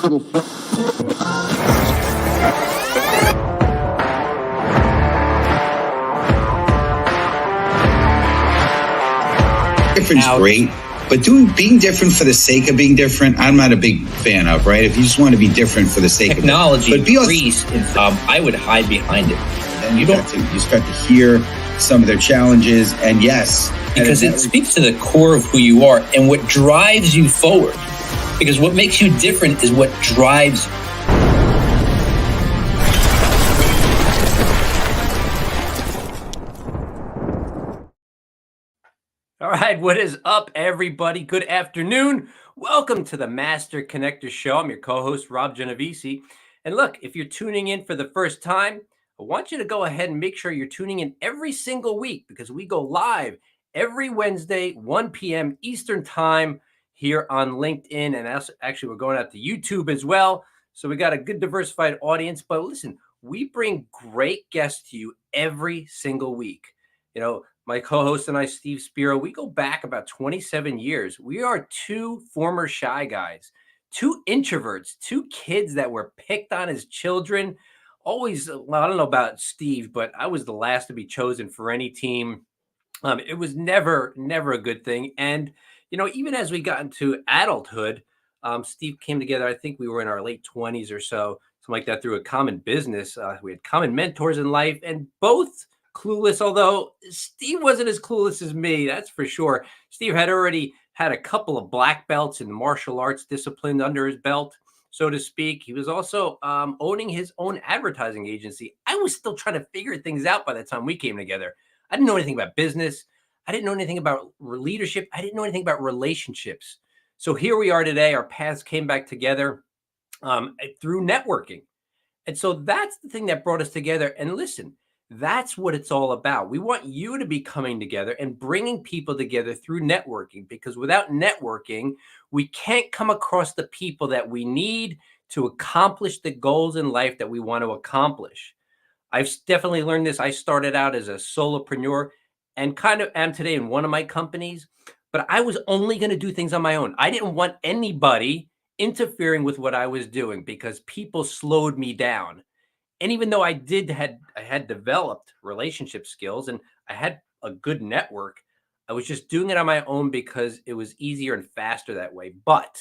Different's great, but being different for the sake of being different, I'm not a big fan of, right? If you just want to be different for the sake technology of it. But increase, I would hide behind it. And you start to hear some of their challenges, and yes. Because it speaks to the core of who you are and what drives you forward. Because what makes you different is what drives you. All right, what is up, everybody? Good afternoon. Welcome to the Master Connector Show. I'm your co-host, Rob Genovese. And look, if you're tuning in for the first time, I want you to go ahead and make sure you're tuning in every single week because we go live every Wednesday, 1 p.m. Eastern Time here on LinkedIn. And actually, we're going out to YouTube as well. So we got a good diversified audience. But listen, we bring great guests to you every single week. You know, my co-host and I, Steve Spiro, we go back about 27 years. We are two former shy guys, two introverts, two kids that were picked on as children. Always, well, I don't know about Steve, but I was the last to be chosen for any team. It was never a good thing. And, you know, even as we got into adulthood, Steve came together. I think we were in our late 20s or so, something like that, through a common business. We had common mentors in life and both clueless, although Steve wasn't as clueless as me, that's for sure. Steve had already had a couple of black belts in martial arts discipline under his belt, so to speak. He was also owning his own advertising agency. I was still trying to figure things out by the time we came together. I didn't know anything about business. I didn't know anything about leadership. I didn't know anything about relationships. So here we are today. Our paths came back together through networking. And so that's the thing that brought us together. And listen, that's what it's all about. We want you to be coming together and bringing people together through networking, because without networking, we can't come across the people that we need to accomplish the goals in life that we want to accomplish. I've definitely learned this. I started out as a solopreneur and kind of am today in one of my companies, but I was only going to do things on my own. I didn't want anybody interfering with what I was doing because people slowed me down. And even though I had developed relationship skills and I had a good network, I was just doing it on my own because it was easier and faster that way. But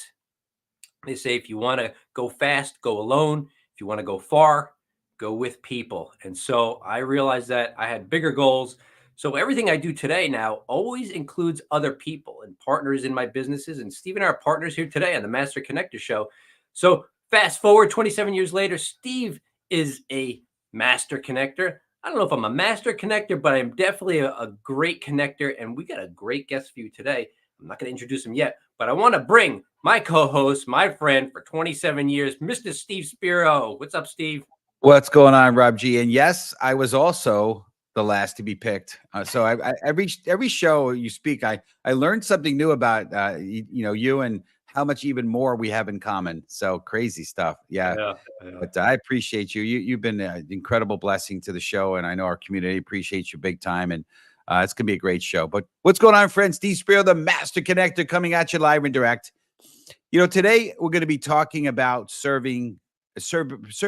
they say, if you want to go fast, go alone. If you want to go far, go with people. And so I realized that I had bigger goals. So everything I do today now always includes other people and partners in my businesses. And Steve and I are partners here today on the Master Connector Show. So fast forward 27 years later, Steve is a master connector. I don't know if I'm a master connector, but I'm definitely a great connector. And we got a great guest for you today. I'm not going to introduce him yet, but I want to bring my co-host, my friend for 27 years, Mr. Steve Spiro. What's up, Steve? What's going on, Rob G? And yes, I was also the last to be picked. So every show you speak, I learned something new about you and how much even more we have in common. So crazy stuff. Yeah. But I appreciate you. You've been an incredible blessing to the show. And I know our community appreciates you big time. And it's going to be a great show. But what's going on, friends? Steve Spiro, the Master Connector, coming at you live and direct. You know, today we're going to be talking about serve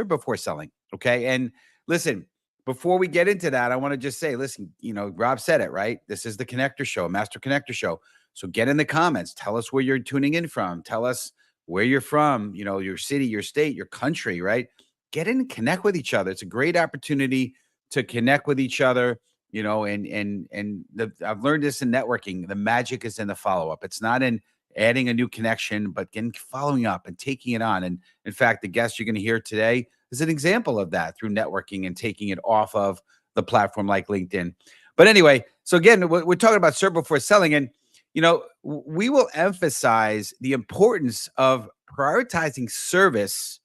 before selling. Okay. And listen, before we get into that, I want to just say, listen, you know, Rob said it, right? This is the Connector Show, Master Connector Show. So get in the comments. Tell us where you're tuning in from. Tell us where you're from, you know, your city, your state, your country, right? Get in and connect with each other. It's a great opportunity to connect with each other, you know, I've learned this in networking. The magic is in the follow-up. It's not in adding a new connection, but in following up and taking it on. And in fact, the guest you're going to hear today is an example of that through networking and taking it off of the platform like LinkedIn. But anyway, so again, we're talking about serve before selling. And you know, we will emphasize the importance of prioritizing service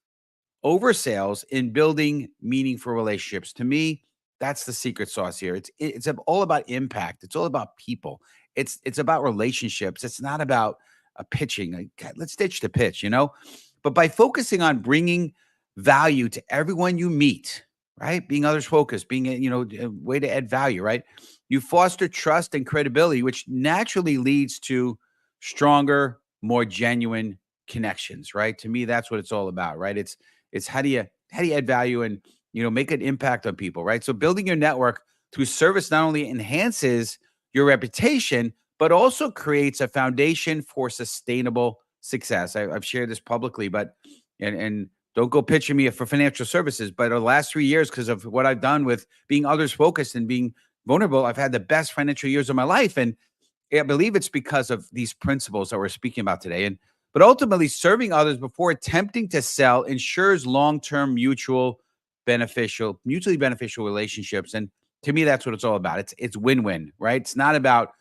over sales in building meaningful relationships. To me, that's the secret sauce here. It's all about impact. It's all about people. It's about relationships. It's not about pitching. Like, God, let's ditch the pitch, you know. But by focusing on bringing value to everyone you meet, right? Being others focused, being a way to add value, right? You foster trust and credibility, which naturally leads to stronger, more genuine connections, right? To me, that's what it's all about, right? It's how do you add value and, make an impact on people, right? So building your network through service not only enhances your reputation, but also creates a foundation for sustainable success. I've shared this publicly, but and don't go pitching me for financial services, but over the last 3 years, because of what I've done with being others focused and being vulnerable, I've had the best financial years of my life. And I believe it's because of these principles that we're speaking about today. But ultimately, serving others before attempting to sell ensures long-term mutually beneficial relationships. And to me, that's what it's all about. It's win-win, right? It's not about,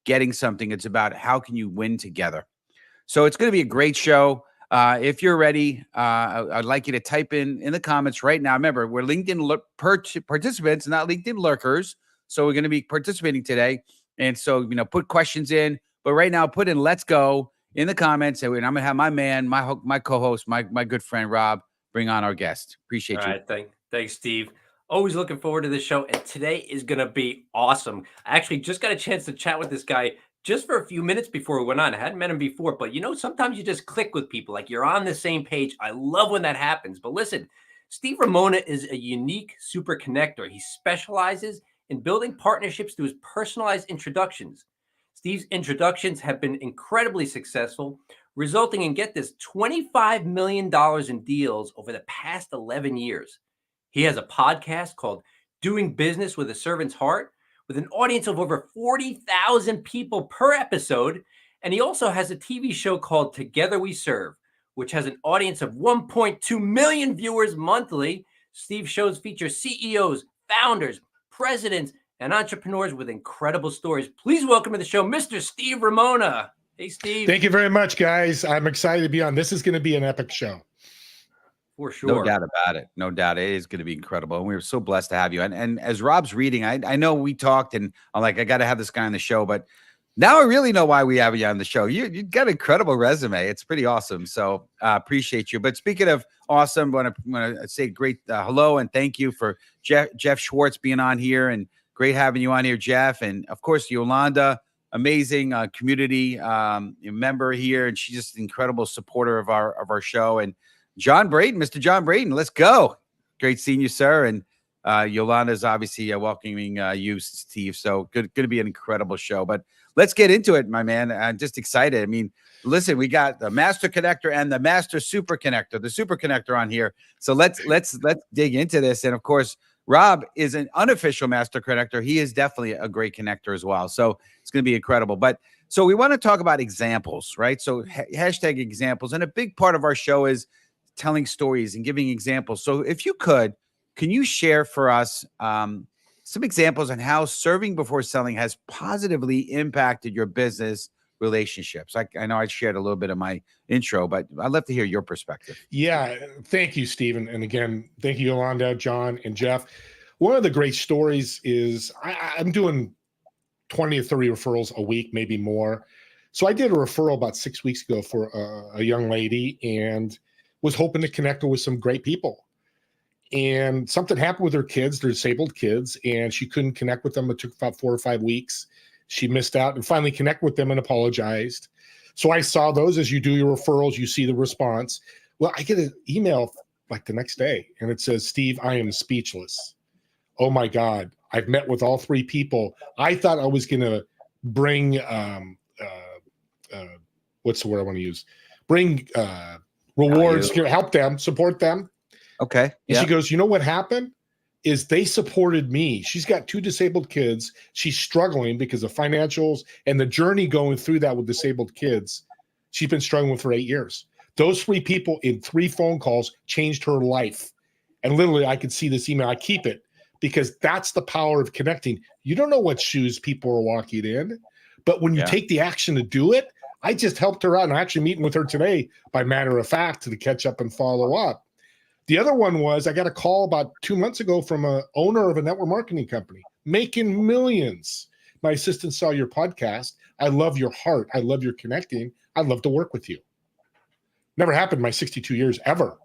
getting something. It's about how can you win together. So it's going to be a great show. If you're ready, I'd like you to type in the comments right now. Remember, we're LinkedIn participants, not LinkedIn lurkers. So we're going to be participating today. And so, put questions in. But right now, put in "Let's go" in the comments. And I'm going to have my man, my co-host, my good friend, Rob, bring on our guest. Appreciate you. All right. Thanks, Steve. Always looking forward to this show. And today is going to be awesome. I actually just got a chance to chat with this guy just for a few minutes before we went on. I hadn't met him before, but sometimes you just click with people, like you're on the same page. I love when that happens. But listen, Steve Ramona is a unique super connector. He specializes in building partnerships through his personalized introductions. Steve's introductions have been incredibly successful, resulting in, get this, $25 million in deals over the past 11 years. He has a podcast called Doing Business with a Servant's Heart, with an audience of over 40,000 people per episode. And he also has a TV show called Together We Serve, which has an audience of 1.2 million viewers monthly. Steve's shows feature CEOs, founders, presidents, and entrepreneurs with incredible stories. Please welcome to the show, Mr. Steve Ramona. Hey, Steve. Thank you very much, guys. I'm excited to be on. This is going to be an epic show. For sure. No doubt about it. No doubt. It is going to be incredible. And we're so blessed to have you. And as Rob's reading, I know we talked and I'm like, I got to have this guy on the show, but now I really know why we have you on the show. You've got an incredible resume. It's pretty awesome. So appreciate you. But speaking of awesome, I want to say great hello and thank you for Jeff Schwartz being on here, and great having you on here, Jeff. And of course, Yolanda, amazing community member here. And she's just an incredible supporter of our show. And John Braden, Mr. John Braden, let's go. Great seeing you, sir. And Yolanda is obviously welcoming you, Steve. So good to be an incredible show. But let's get into it, my man. I'm just excited. I mean, listen, we got the Master Connector and the Master Super Connector, the Super Connector on here. So let's dig into this. And of course, Rob is an unofficial Master Connector. He is definitely a great connector as well. So it's going to be incredible. But so we want to talk about examples, right? So hashtag examples. And a big part of our show is telling stories and giving examples. So if you could, can you share for us some examples on how serving before selling has positively impacted your business relationships? I know I shared a little bit of my intro, but I'd love to hear your perspective. Yeah. Thank you, Stephen. And again, thank you, Yolanda, John, and Jeff. One of the great stories is I'm doing 20 or 30 referrals a week, maybe more. So I did a referral about 6 weeks ago for a young lady and was hoping to connect her with some great people. And something happened with her kids, their disabled kids, and she couldn't connect with them. It took about 4 or 5 weeks. She missed out and finally connected with them and apologized. So I saw those. As you do your referrals, you see the response. Well, I get an email like the next day and it says, "Steve, I am speechless. Oh my God. I've met with all 3 people. I thought I was going to bring, what's the word I want to use? Bring rewards, help them, support them." Okay. And she goes, "You know what happened is they supported me. She's got 2 disabled kids. She's struggling because of financials and the journey going through that with disabled kids. She's been struggling with for 8 years. Those 3 people in 3 phone calls changed her life." And literally I could see this email. I keep it because that's the power of connecting. You don't know what shoes people are walking in, but when you take the action to do it, I just helped her out. And I'm actually meeting with her today, by matter of fact, to catch up and follow up. The other one was I got a call about 2 months ago from an owner of a network marketing company making millions. "My assistant saw your podcast. I love your heart. I love your connecting. I'd love to work with you." Never happened in my 62 years ever.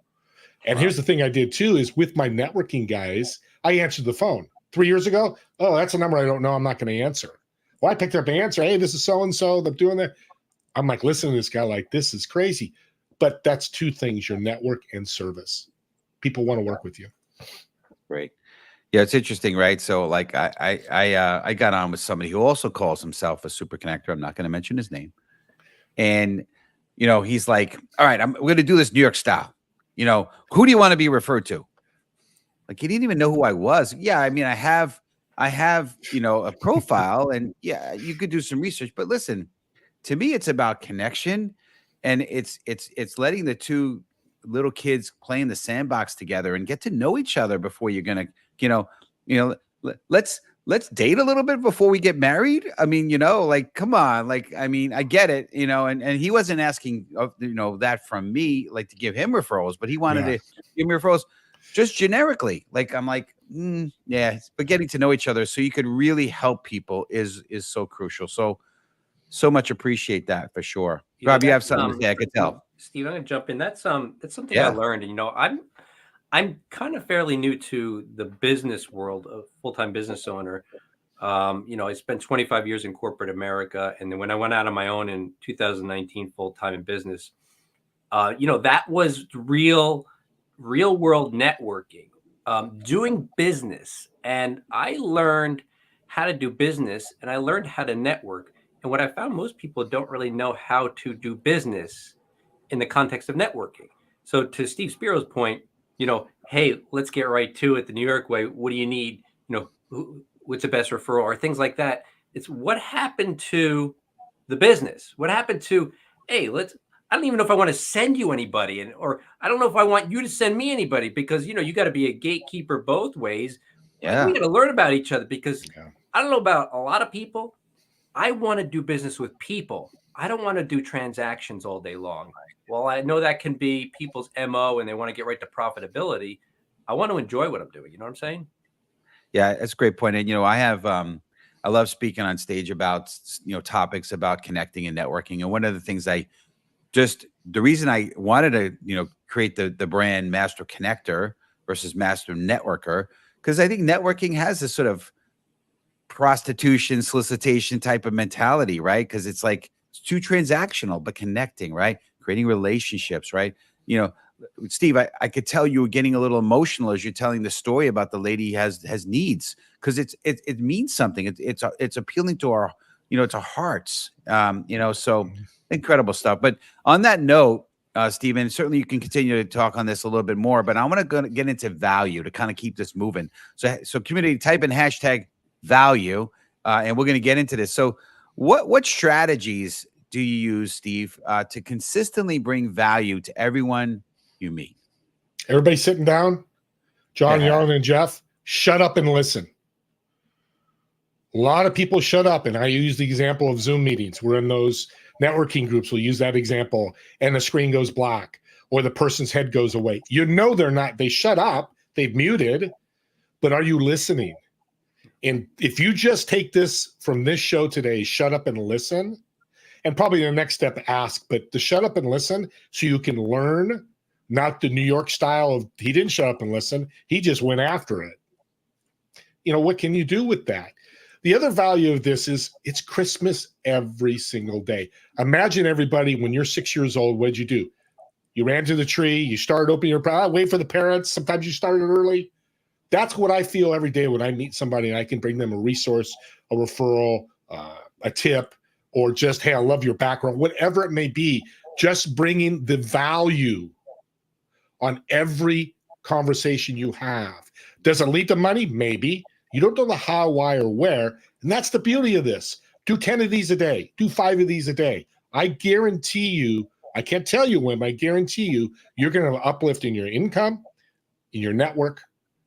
And here's the thing I did too is with my networking guys, I answered the phone. 3 years ago, "Oh, that's a number I don't know. I'm not going to answer." Well, I picked up the answer. "Hey, this is so-and-so. They're doing that." I'm like, listen to this guy, like, this is crazy. But that's two things, your network and service. People want to work with you. Great. Yeah, it's interesting, right? So like I got on with somebody who also calls himself a super connector. I'm not going to mention his name. And he's like, all right, we're going to do this New York style. Who do you want to be referred to? Like, he didn't even know who I was. Yeah, I mean, I have a profile, and yeah, you could do some research, but listen, to me, it's about connection, and it's letting the two little kids play in the sandbox together and get to know each other before you're gonna, let's date a little bit before we get married. I mean, like, come on, like, I mean, I get it, and he wasn't asking, that from me, like, to give him referrals, but he wanted to give me referrals just generically. Like, I'm like, yeah, but getting to know each other so you could really help people is so crucial. So much appreciate that for sure. Rob, you have something to say, I could tell. Steve, I'm gonna jump in. That's something I learned. And I'm kind of fairly new to the business world, of full-time business owner. I spent 25 years in corporate America, and then when I went out on my own in 2019, full-time in business, that was real world networking, doing business, and I learned how to do business, and I learned how to network. And what I found, most people don't really know how to do business in the context of networking. So to Steve Spiro's point, hey, let's get right to it the New York way. What do you need? What's the best referral, or things like that. It's what happened to the business. What happened to, hey, I don't even know if I want to send you anybody, or I don't know if I want you to send me anybody, because, you got to be a gatekeeper both ways. Yeah. We got to learn about each other, because I don't know about a lot of people. I want to do business with people. I don't want to do transactions all day long. Well, I know that can be people's MO, and they want to get right to profitability. I want to enjoy what I'm doing. You know what I'm saying? Yeah, that's a great point. And, I love speaking on stage about, topics about connecting and networking. And one of the things the reason I wanted to, create the brand Master Connector versus Master Networker, because I think networking has this sort of prostitution, solicitation type of mentality, right? Because it's like, it's too transactional, but connecting, right? Creating relationships, right? Steve, I could tell you were getting a little emotional as you're telling the story about the lady has needs, because it means something. It's appealing to our, to hearts, so incredible stuff. But on that note, Stephen, certainly you can continue to talk on this a little bit more, but I want to get into value to kind of keep this moving. So community, type in hashtag value, and we're going to get into this. So what strategies do you use, Steve, to consistently bring value to everyone you meet? Everybody sitting down, John, Young, and Jeff, shut up and listen. A lot of people shut up, and I use the example of Zoom meetings. We're in those networking groups. We'll use that example, and the screen goes black, or the person's head goes away. They shut up, they've muted, but are you listening? And if you just take this from this show today, shut up and listen, and probably the next step, ask, but to shut up and listen so you can learn, not the New York style of he didn't shut up and listen, he just went after it. What can you do with that? The other value of this is it's Christmas every single day. Imagine everybody, when you're 6 years old, what'd you do? You ran to the tree, you started opening your present, wait for the parents. Sometimes you started early. That's what I feel every day when I meet somebody and I can bring them a resource, a referral, a tip, or just, hey, I love your background, whatever it may be, just bringing the value on every conversation you have. Does it lead to money? Maybe. You don't know the how, why, or where. And that's the beauty of this. Do 10 of these a day. Do 5 of these a day. I guarantee you, I can't tell you when, but I guarantee you, you're going to uplift in your income, in your network,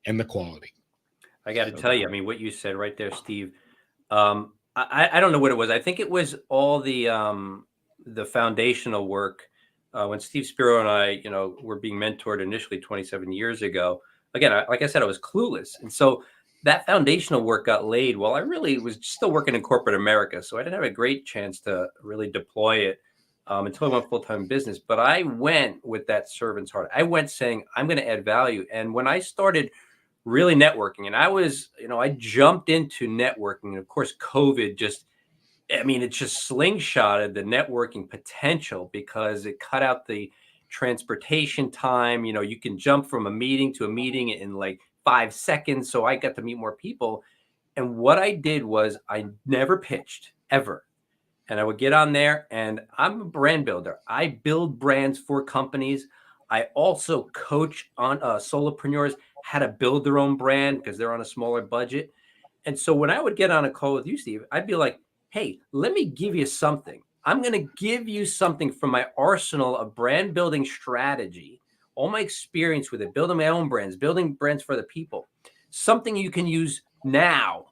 and the quality. I got to tell you, I mean, what you said right there, Steve, I don't know what it was. I think it was all the foundational work. When Steve Spiro and I, were being mentored initially 27 years ago, again, like I said, I was clueless. And so that foundational work got laid while I really was still working in corporate America. So I didn't have a great chance to really deploy it until I went full-time business. But I went with that servant's heart. I went saying, I'm going to add value. And when I started really networking, and I was, I jumped into networking. And of course, COVID just I mean, it just slingshotted the networking potential because it cut out the transportation time. You know, you can jump from a meeting to a meeting in like 5 seconds. So I got to meet more people. And what I did was I never pitched ever. And I would get on there, and I'm a brand builder. I build brands for companies. I also coach on solopreneurs how to build their own brand because they're on a smaller budget. And so when I would get on a call with you, Steve, I'd be like, hey, let me give you something. I'm going to give you something from my arsenal of brand building strategy, all my experience with it, building my own brands, building brands for the people, something you can use now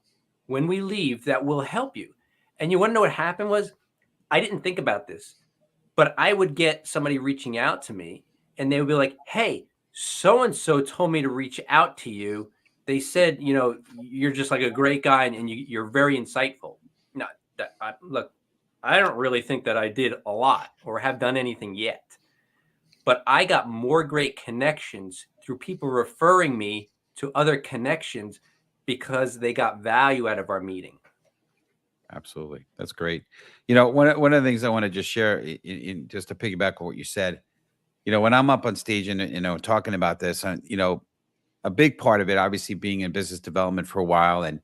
when we leave that will help you. And you want to know what happened was I didn't think about this, but I would get somebody reaching out to me and they would be like, hey, so-and-so told me to reach out to you. They said, you know, you're just like a great guy and you're very insightful. Now, look, I don't really think that I did a lot or have done anything yet, but I got more great connections through people referring me to other connections because they got value out of our meeting. Absolutely. That's great. You know, one of the things I want to just share in just to piggyback on what you said, you know, when I'm up on stage and, you know, talking about this, you know, a big part of it, obviously being in business development for a while and,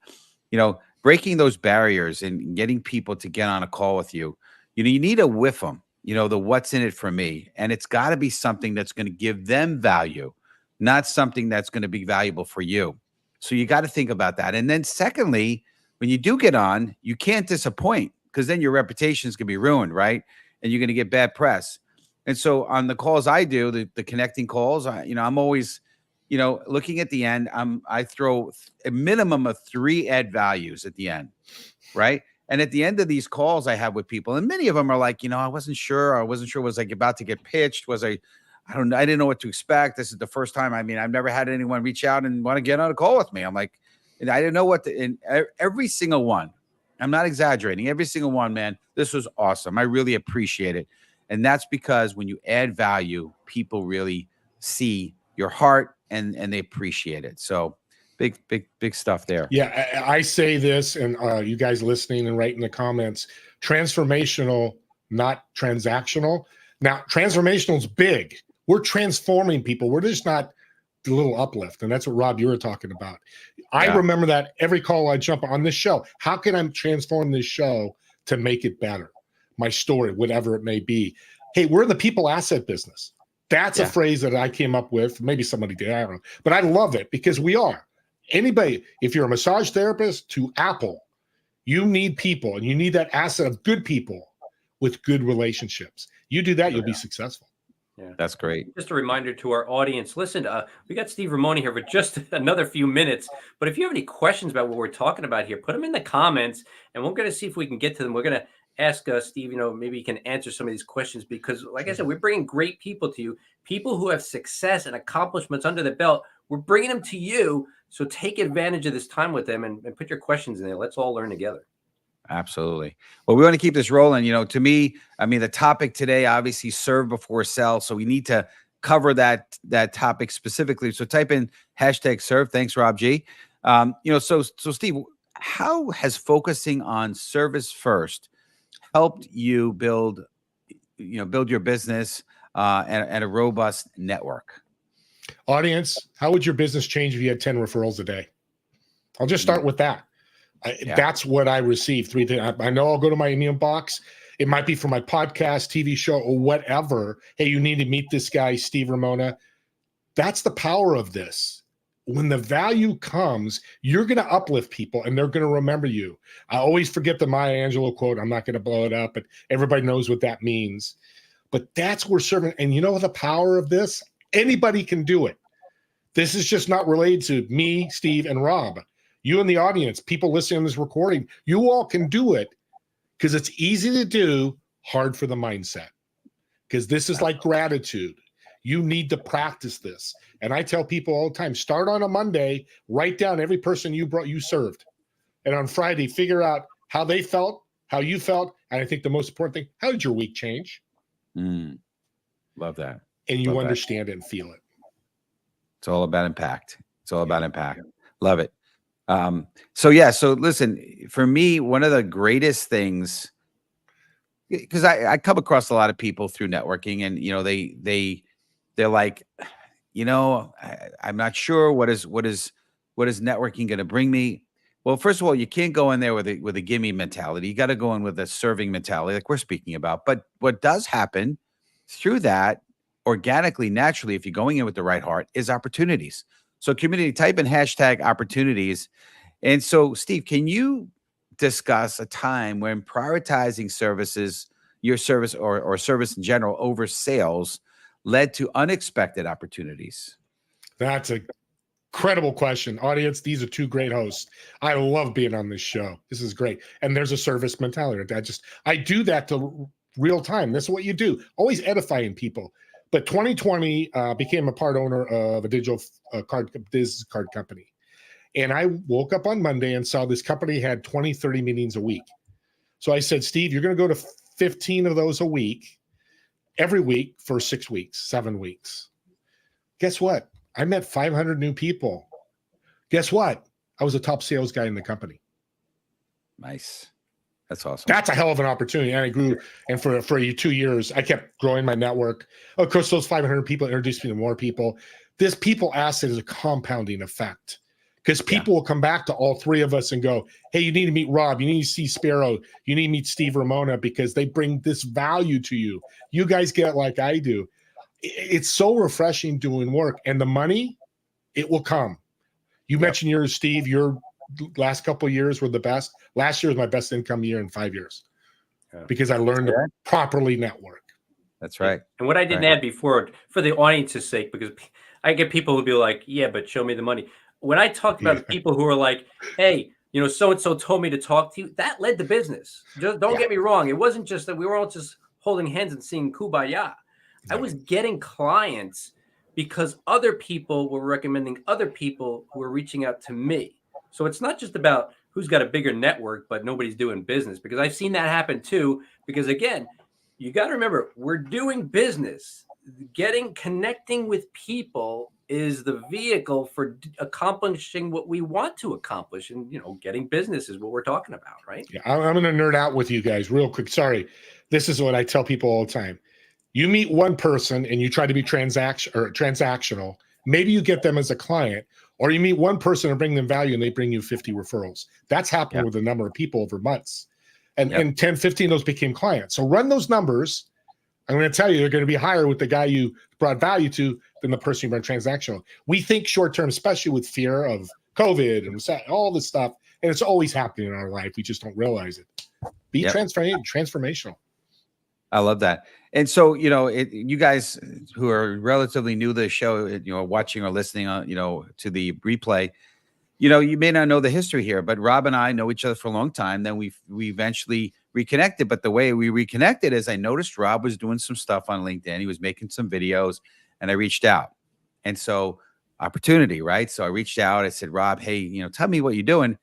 you know, breaking those barriers and getting people to get on a call with you, you know, you need to whiff them, you know, the what's in it for me. And it's got to be something that's going to give them value, not something that's going to be valuable for you. So you got to think about that. And then secondly, when you do get on, you can't disappoint because then your reputation is going to be ruined, right? And you're going to get bad press. And so on the calls I do, the connecting calls, you know, I'm always, you know, looking at the end, I throw a minimum of 3 add values at the end, right? And at the end of these calls I have with people, and many of them are like, you know, I wasn't sure. Was I about to get pitched? I don't know. I didn't know what to expect. This is the first time. I mean, I've never had anyone reach out and want to get on a call with me. I'm like, and I didn't know what to, and every single one, I'm not exaggerating. Every single one, man, this was awesome. I really appreciate it. And that's because when you add value, people really see your heart and they appreciate it. So big stuff there. Yeah, I say this, and you guys listening and writing the comments, transformational, not transactional. Now, transformational is big. We're transforming people. We're just not the little uplift. And that's what, Rob, you were talking about. I remember that every call I jump on this show. How can I transform this show to make it better? My story, whatever it may be. Hey, we're in the people asset business. That's a phrase that I came up with. Maybe somebody did, I don't know. But I love it because we are. Anybody, if you're a massage therapist to Apple, you need people and you need that asset of good people with good relationships. You do that, you'll be successful. Yeah, that's great. Just a reminder to our audience, listen, we got Steve Ramoni here for just another few minutes, but if you have any questions about what we're talking about here, put them in the comments and we're going to see if we can get to them. We're going to ask Steve, you know, maybe he can answer some of these questions because like I said, we're bringing great people to you, people who have success and accomplishments under the belt. We're bringing them to you. So take advantage of this time with them and put your questions in there. Let's all learn together. Absolutely. Well, we want to keep this rolling. You know, to me, I mean, the topic today, obviously serve before sell. So we need to cover that topic specifically. So type in #serve. Thanks, Rob G. You know, so Steve, how has focusing on service first helped you build your business and a robust network? Audience, how would your business change if you had 10 referrals a day? I'll just start with that. That's what I receive. 3 things. I know I'll go to my email box. It might be for my podcast, TV show, or whatever. Hey, you need to meet this guy, Steve Ramona. That's the power of this. When the value comes, you're going to uplift people and they're going to remember you. I always forget the Maya Angelou quote. I'm not going to blow it up, but everybody knows what that means. But that's where serving. And you know the power of this? Anybody can do it. This is just not related to me, Steve, and Rob. You in the audience, people listening to this recording, you all can do it because it's easy to do, hard for the mindset. Because this is like gratitude. You need to practice this. And I tell people all the time, start on a Monday, write down every person you served. And on Friday, figure out how they felt, how you felt. And I think the most important thing, how did your week change? Love that. And you understand it and feel it. It's all about impact. It's all about impact. Love it. So listen, for me, one of the greatest things, because I come across a lot of people through networking, and they're like, I'm not sure what is networking going to bring me. Well, first of all, you can't go in there with a gimme mentality. You got to go in with a serving mentality, like we're speaking about. But what does happen through that, organically, naturally, if you're going in with the right heart, is opportunities. So community, type in hashtag opportunities. And so, Steve, can you discuss a time when prioritizing your service or service in general over sales led to unexpected opportunities? That's a incredible question. Audience, these are two great hosts. I love being on this show. This is great. And there's a service mentality. I do that to real time. This is what you do. Always edifying people. But 2020 became a part owner of a digital business card company. And I woke up on Monday and saw this company had 20, 30 meetings a week. So I said, Steve, you're going to go to 15 of those a week, every week for 6 weeks, 7 weeks. Guess what? I met 500 new people. Guess what? I was a top sales guy in the company. Nice. That's awesome. That's a hell of an opportunity. And I grew, and for 2 years, I kept growing my network. Of course, those 500 people introduced me to more people. This people asset is a compounding effect, because people will come back to all three of us and go, hey, you need to meet Rob. You need to see Sparrow. You need to meet Steve Ramona, because they bring this value to you. You guys get it like I do. It's so refreshing doing work, and the money, it will come. You mentioned yours, Steve. Your last couple of years were the best. Last year was my best income year in 5 years, because I learned to properly network. That's right. And what I didn't add before, for the audience's sake, because I get people who be like, yeah, but show me the money. When I talked about the people who are like, hey, so-and-so told me to talk to you, that led to business. Just don't get me wrong. It wasn't just that we were all just holding hands and singing Kumbaya. I was getting clients because other people were recommending other people who were reaching out to me. So it's not just about who's got a bigger network, but nobody's doing business, because I've seen that happen too. Because again, you got to remember, we're doing business. Connecting with people is the vehicle for accomplishing what we want to accomplish. And, getting business is what we're talking about, right? Yeah, I'm going to nerd out with you guys real quick. Sorry. This is what I tell people all the time. You meet one person and you try to be transactional. Maybe you get them as a client, or you meet one person and bring them value and they bring you 50 referrals. That's happened with a number of people over months. And 10, 15 of those became clients. So run those numbers. I'm going to tell you, they're going to be higher with the guy you brought value to than the person you brought transactional. We think short-term, especially with fear of COVID and all this stuff. And it's always happening in our life. We just don't realize it. Be transformational. I love that. And so, you guys who are relatively new to the show, watching or listening on, to the replay, you may not know the history here, but Rob and I know each other for a long time. Then we eventually reconnected. But the way we reconnected is I noticed Rob was doing some stuff on LinkedIn. He was making some videos, and I reached out. And so opportunity, right? So I reached out. I said, Rob, hey, tell me what you're doing.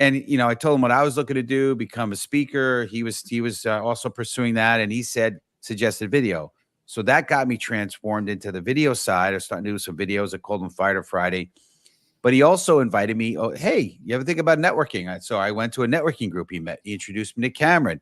And, I told him what I was looking to do, become a speaker. He was also pursuing that. And he suggested video. So that got me transformed into the video side. I started doing some videos. I called them Fighter Friday. But he also invited me, hey, you ever think about networking? So I went to a networking group he introduced me to Cameron.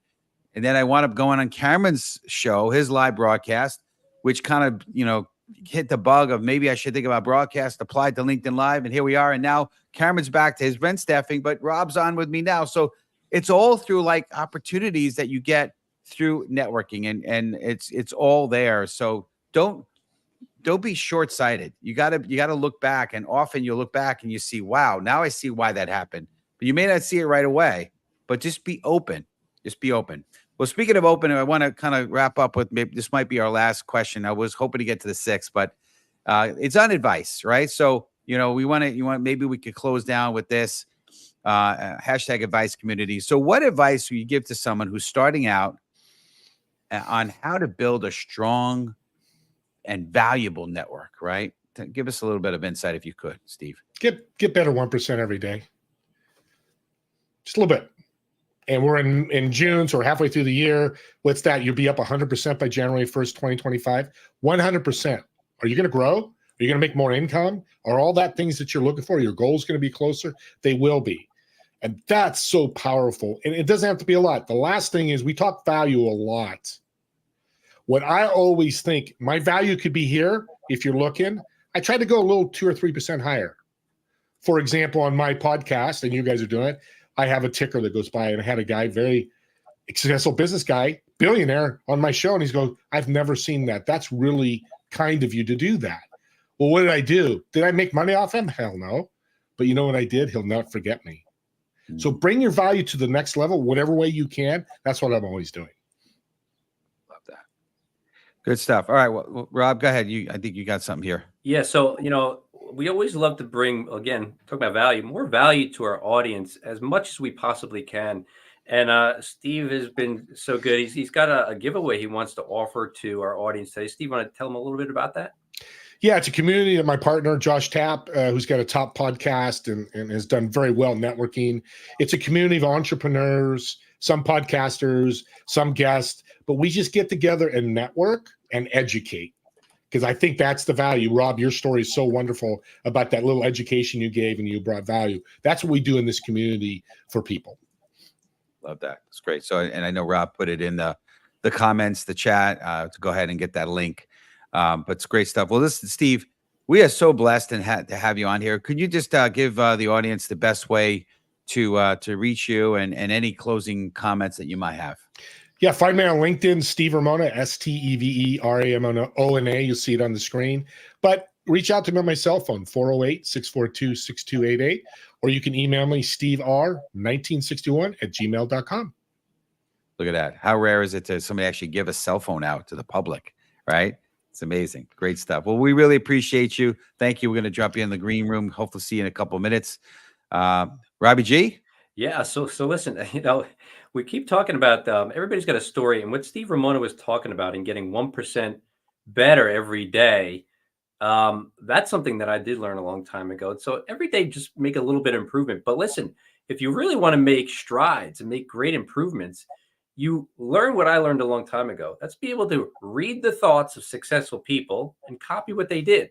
And then I wound up going on Cameron's show, his live broadcast, which kind of, hit the bug of maybe I should think about broadcast, applied to LinkedIn Live. And here we are. And now Cameron's back to his rent staffing, but Rob's on with me now. So it's all through like opportunities that you get through networking, and it's all there. So don't be short-sighted. You gotta look back, and often you'll look back and you see, wow, now I see why that happened. But you may not see it right away, but just be open. Just be open. Well, speaking of open, I want to kind of wrap up with, maybe this might be our last question. I was hoping to get to the 6th, but it's on advice, right? So, maybe we could close down with this hashtag advice community. So what advice would you give to someone who's starting out on how to build a strong and valuable network, right? Give us a little bit of insight if you could, Steve. Get better 1% every day. Just a little bit. And we're in June, so we're halfway through the year. What's that? You'll be up 100% by January 1st, 2025. 100%. Are you going to grow? Are Are you going to make more income? Are all that things that you're looking for? Your goals going to be closer? They will be. And that's so powerful. And it doesn't have to be a lot. The last thing is we talk value a lot. What I always think, my value could be here if you're looking. I try to go a little 2 or 3% higher. For example, on my podcast, and you guys are doing it, I have a ticker that goes by, and I had a guy, very successful business guy, billionaire, on my show, and he's going, I've never seen that. That's really kind of you to do that. Well, what did I do? Did I make money off him? Hell no. But you know what I did? He'll not forget me. So bring your value to the next level, whatever way you can. That's what I'm always doing. Love that. Good stuff. All right. Well, Rob, go ahead. I think you got something here. Yeah. So, we always love to bring, again, talk about value, more value to our audience as much as we possibly can. And Steve has been so good. He's got a giveaway he wants to offer to our audience today. Steve, want to tell him a little bit about that? Yeah, it's a community that my partner, Josh Tapp, who's got a top podcast and has done very well networking. It's a community of entrepreneurs, some podcasters, some guests, but we just get together and network and educate, because I think that's the value. Rob, your story is so wonderful about that little education you gave and you brought value. That's what we do in this community for people. Love that. It's great. So, and I know Rob put it in the comments, the chat, to go ahead and get that link. But it's great stuff. Well, listen, Steve, we are so blessed to have you on here. Could you just give the audience the best way to reach you and any closing comments that you might have? Yeah, find me on LinkedIn, Steve Ramona, SteveRamona. You'll see it on the screen. But reach out to me on my cell phone, 408-642-6288, or you can email me, stevr1961@gmail.com. Look at that. How rare is it to somebody actually give a cell phone out to the public, right? It's amazing. Great stuff. Well, we really appreciate you. Thank you. We're going to drop you in the green room. Hopefully see you in a couple of minutes. Robbie G? Yeah. So listen, we keep talking about everybody's got a story. And what Steve Ramona was talking about in getting 1% better every day, that's something that I did learn a long time ago. So every day, just make a little bit of improvement. But listen, if you really want to make strides and make great improvements, you learn what I learned a long time ago. That's be able to read the thoughts of successful people and copy what they did.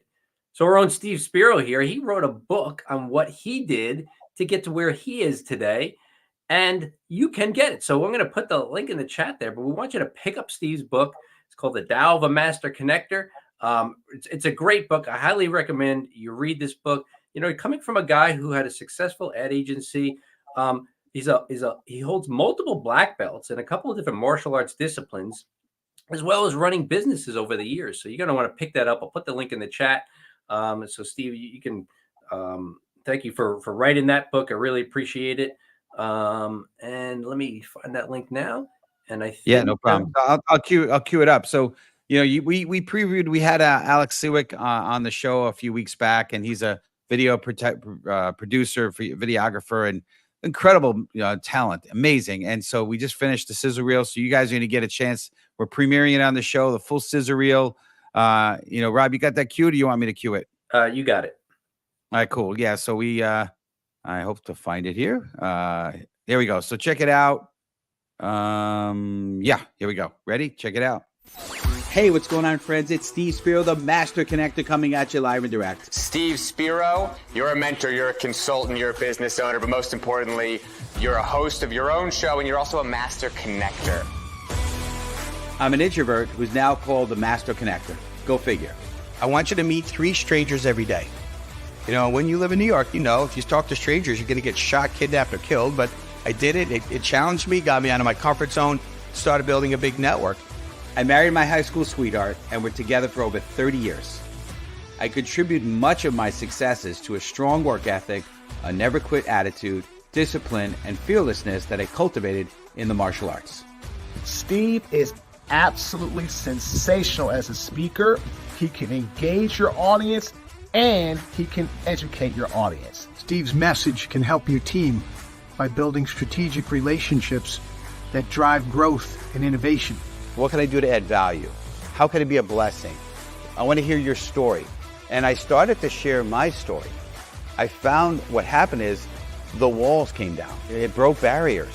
So our own Steve Spiro here, he wrote a book on what he did to get to where he is today. And you can get it. So I'm going to put the link in the chat there, but we want you to pick up Steve's book. It's called The Tao of a Master Connector. It's a great book. I highly recommend you read this book. Coming from a guy who had a successful ad agency, he holds multiple black belts in a couple of different martial arts disciplines, as well as running businesses over the years. So you're going to want to pick that up. I'll put the link in the chat. So Steve, you can, thank you for writing that book. I really appreciate it. And let me find that link now. And I think, yeah, no problem. I'll cue it up. So, we previewed, we had Alex Sewick on the show a few weeks back, and he's a video producer, videographer, and incredible talent, amazing. And so we just finished the sizzle reel, so you guys are going to get a chance. We're premiering it on the show, the full sizzle reel. Rob, you got that cue? Or do you want me to cue it? You got it. All right, cool. Yeah, so we I hope to find it here. There we go. So check it out. Yeah, here we go. Ready? Check it out. Hey, what's going on, friends? It's Steve Spiro, the Master Connector, coming at you live and direct. Steve Spiro, you're a mentor, you're a consultant, you're a business owner, but most importantly, you're a host of your own show, and you're also a Master Connector. I'm an introvert who's now called the Master Connector. Go figure. I want you to meet 3 strangers every day. When you live in New York, if you talk to strangers, you're going to get shot, kidnapped, or killed. But I did it. It challenged me, got me out of my comfort zone, started building a big network. I married my high school sweetheart, and we're together for over 30 years. I contribute much of my successes to a strong work ethic, a never quit attitude, discipline, and fearlessness that I cultivated in the martial arts. Steve is absolutely sensational as a speaker. He can engage your audience, and he can educate your audience. Steve's message can help your team by building strategic relationships that drive growth and innovation. What can I do to add value? How can I be a blessing? I want to hear your story. And I started to share my story. I found what happened is the walls came down. It broke barriers.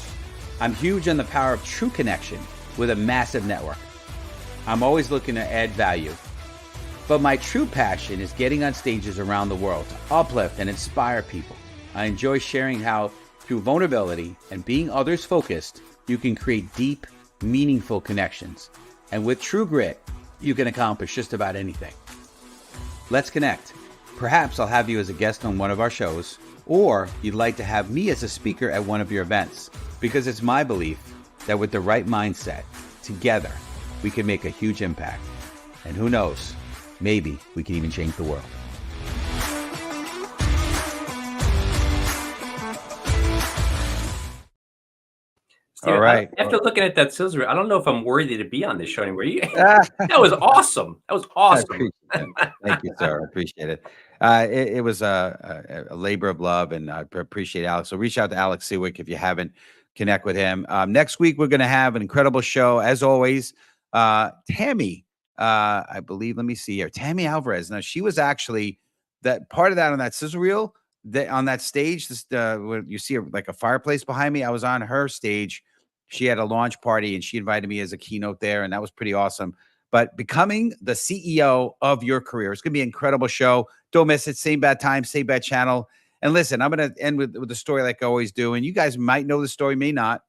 I'm huge on the power of true connection with a massive network. I'm always looking to add value. But my true passion is getting on stages around the world to uplift and inspire people. I enjoy sharing how, through vulnerability and being others focused, you can create deep, meaningful connections. And with true grit, you can accomplish just about anything. Let's connect. Perhaps I'll have you as a guest on one of our shows, or you'd like to have me as a speaker at one of your events, because it's my belief that with the right mindset, together, we can make a huge impact. And who knows, maybe we can even change the world. Steven, All right. After looking at that sizzle reel, I don't know if I'm worthy to be on this show anymore. That was awesome. That was awesome. Thank you, sir. I appreciate it. It was a labor of love, and I appreciate Alex. So reach out to Alex Sewick if you haven't. Connect with him. Next week, we're going to have an incredible show. As always, Tammy, I believe, let me see here. Tammy Alvarez. Now, she was actually that part of that on that sizzle reel, on that stage. This, you see like a fireplace behind me. I was on her stage. She had a launch party, and she invited me as a keynote there, and that was pretty awesome. But becoming the CEO of your career, it's going to be an incredible show. Don't miss it. Same bad time, same bad channel. And listen, I'm going to end with the story like I always do. And you guys might know the story, may not.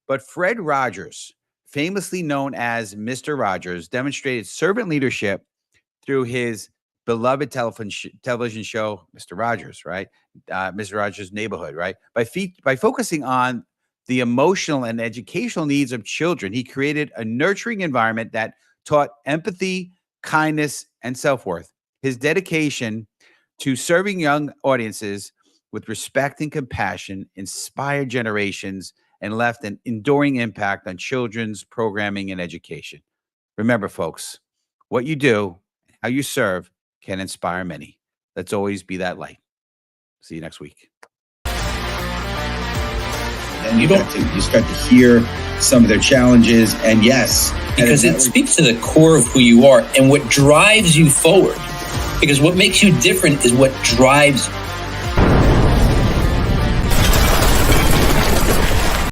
But Fred Rogers, famously known as Mr. Rogers, demonstrated servant leadership through his beloved television show, Mr. Rogers, right? Mr. Rogers' Neighborhood, right? By focusing on the emotional and educational needs of children, he created a nurturing environment that taught empathy, kindness, and self-worth. His dedication to serving young audiences with respect and compassion inspired generations and left an enduring impact on children's programming and education. Remember, folks, what you do, how you serve can inspire many. Let's always be that light. See you next week. And you start to hear some of their challenges, and yes, because it speaks to the core of who you are and what drives you forward. Because what makes you different is what drives